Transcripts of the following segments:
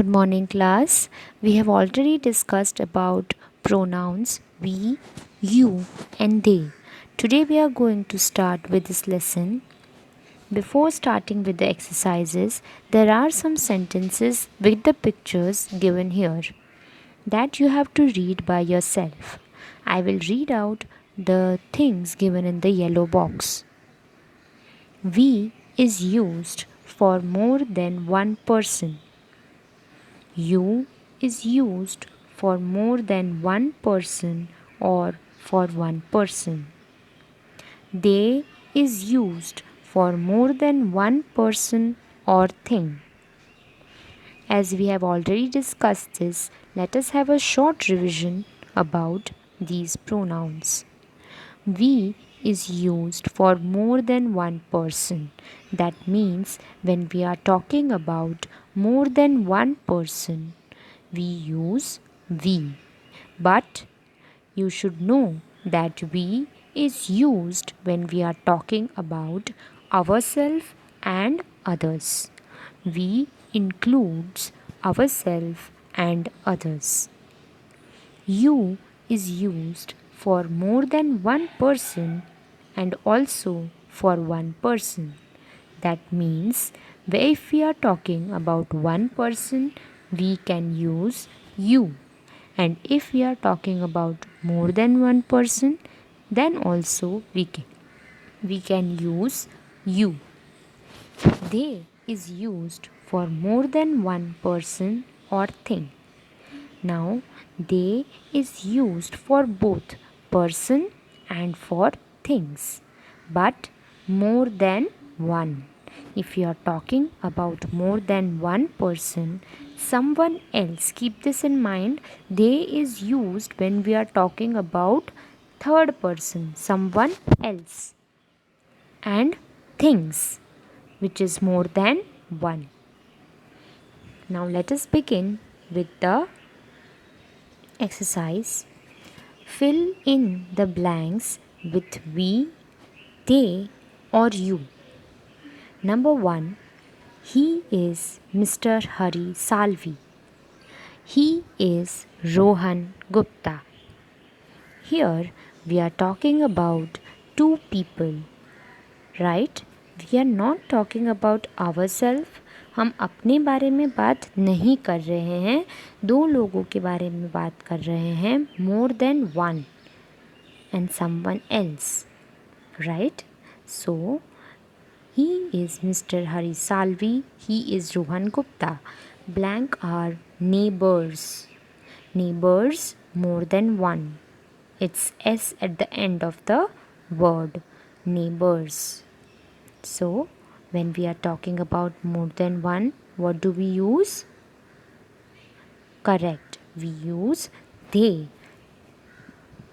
Good morning, class. We have already discussed about pronouns we, you, and they. Today we are going to start with this lesson. Before starting with the exercises, there are some sentences with the pictures given here that you have to read by yourself. I will read out the things given in the yellow box. We is used for more than one person. You is used for more than one person or for one person. They is used for more than one person or thing. As we have already discussed this, let us have a short revision about these pronouns. We is used for more than one person. That means when we are talking about more than one person, we use we. But you should know that we is used when we are talking about ourselves and others. We includes ourselves and others. You is used for more than one person and also for one person. That means if we are talking about one person, we can use you. And if we are talking about more than one person, then also we can use you. They is used for more than one person or thing. Now, they is used for both person and for things, but more than one. If you are talking about more than one person, someone else, keep this in mind, they is used when we are talking about third person, someone else, and things, which is more than one. Now, let us begin with the exercise. Fill in the blanks with we, they, or you. Number 1. He is Mr. Hari Salvi. He is Rohan Gupta. Here we are talking about two people, right? We are not talking about ourselves. हम अपने बारे में बात नहीं कर रहे हैं, दो लोगों के बारे में बात कर रहे हैं, more than one and someone else, right? So he is Mr. Hari Salvi, he is Rohan Gupta. Blank are neighbors. Neighbors more than one. It's S at the end of the word neighbors. So when we are talking about more than one, what do we use? Correct. We use they.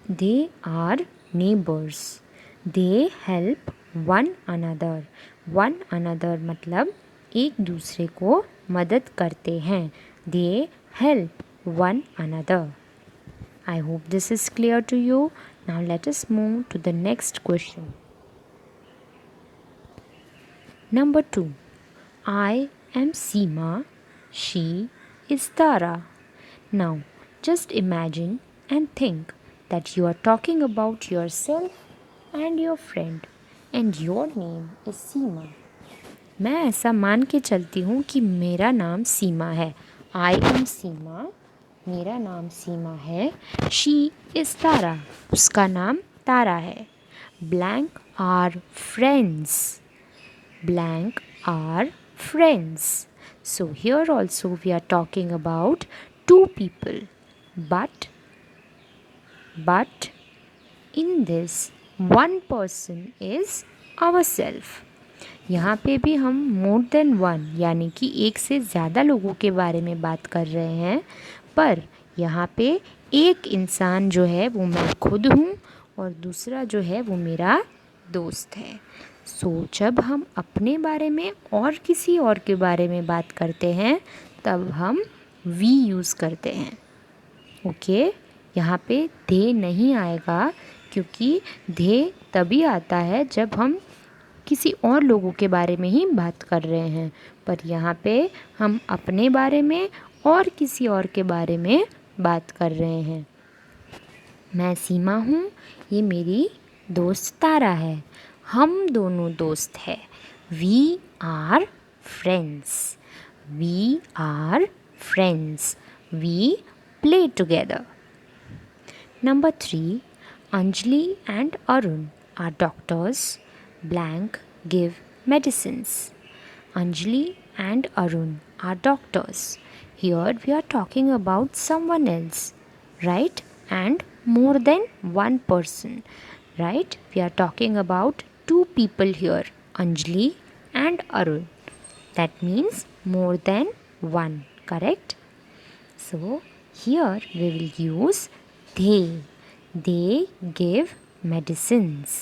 They are neighbors. They help one another. One another मतलब एक दूसरे को मदद करते हैं. They help one another. I hope this is clear to you. Now let us move to the next question. Number 2. I am Seema. She is Tara. Now just imagine and think that you are talking about yourself and your friend and your name is Seema. मैं ऐसा मान के चलती हूँ कि मेरा नाम सीमा है. I am सीमा. मेरा नाम सीमा है. She is तारा. उसका नाम तारा है. Blank are friends. Blank are friends. So here also we are talking about two people. But in this one person is ourself. यहाँ पे भी हम more than one यानी कि एक से ज़्यादा लोगों के बारे में बात कर रहे हैं, पर यहाँ पे एक इंसान जो है वो मैं खुद हूँ और दूसरा जो है वो मेरा दोस्त है. सो जब हम अपने बारे में और किसी और के बारे में बात करते हैं तब हम वी यूज़ करते हैं. ओके, यहाँ पे दे नहीं आएगा क्योंकि दे तभी आता है जब हम किसी और लोगों के बारे में ही बात कर रहे हैं, पर यहाँ पे हम अपने बारे में और किसी और के बारे में बात कर रहे हैं। मैं सीमा हूँ, ये मेरी दोस्त तारा है। हम दोनों दोस्त हैं। We are friends. We are friends. We play together. Number 3. Anjali and Arun are doctors. Blank give medicines. Anjali and Arun are doctors. Here we are talking about someone else, right? And more than one person, right? We are talking about two people here, Anjali and Arun. That means more than one, correct? So here we will use they. They give medicines.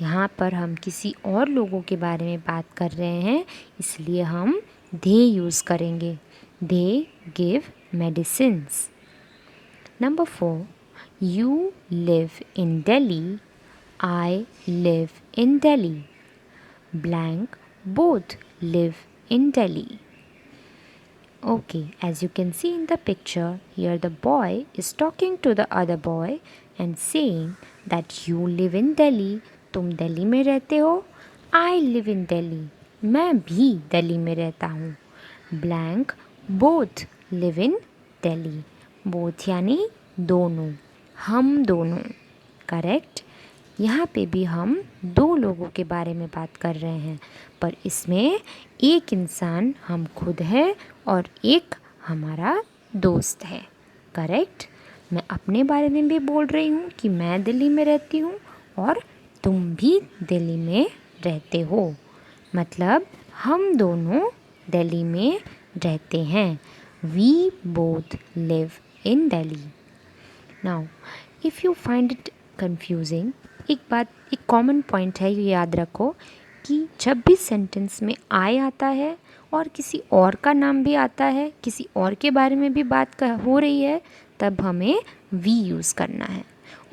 यहाँ पर हम किसी और लोगों के बारे में बात कर रहे हैं, इसलिए हम they यूज़ करेंगे. They give medicines. Number 4. You live in Delhi. I live in Delhi. Blank both live in Delhi. Okay, as you can see in the picture, here the boy is talking to the other boy and saying that you live in Delhi. तुम दिल्ली में रहते हो. I live in Delhi. मैं भी दिल्ली में रहता हूँ. Blank both live in Delhi. Both यानी दोनों, हम दोनों. करेक्ट. यहाँ पे भी हम दो लोगों के बारे में बात कर रहे हैं, पर इसमें एक इंसान हम खुद है और एक हमारा दोस्त है. करेक्ट. मैं अपने बारे में भी बोल रही हूँ कि मैं दिल्ली में रहती हूँ और तुम भी दिल्ली में रहते हो. मतलब हम दोनों दिल्ली में रहते हैं. We both live in Delhi. Now, if you find it confusing, एक कॉमन पॉइंट है, ये याद रखो कि जब भी सेंटेंस में आई आता है और किसी और का नाम भी आता है, किसी और के बारे में भी बात हो रही है, तब हमें वी यूज़ करना है.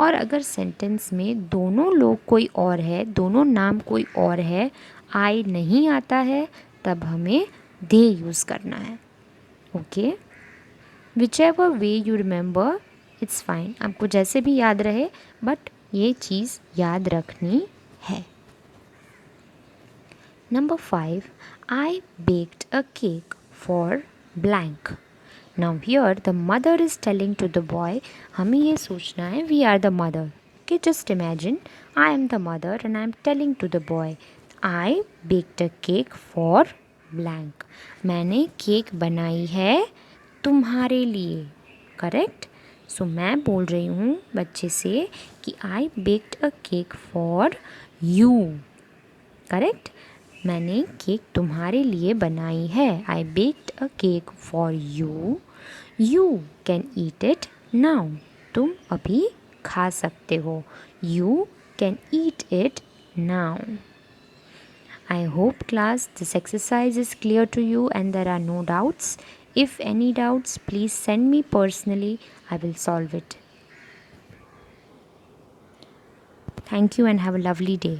और अगर सेंटेंस में दोनों लोग कोई और है, दोनों नाम कोई और है, आई नहीं आता है, तब हमें दे यूज़ करना है. Okay. Whichever way you remember, it's fine. आपको जैसे भी याद रहे, बट ये चीज़ याद रखनी है. Number 5. I baked a cake for blank. Now here the mother is telling to the boy, हमें ये सोचना है we are the mother. Okay, just imagine I am the mother and I am telling to the boy, I baked a cake for blank. मैंने cake बनाई है तुम्हारे लिए. Correct. सो मैं बोल रही हूँ बच्चे से कि I baked a cake for you. Correct. मैंने केक तुम्हारे लिए बनाई है. I baked a cake for you. You can eat it now. तुम अभी खा सकते हो. You can eat it now. I hope class this exercise is clear to you and there are no doubts. If any doubts, please send me personally. I will solve it. Thank you and have a lovely day.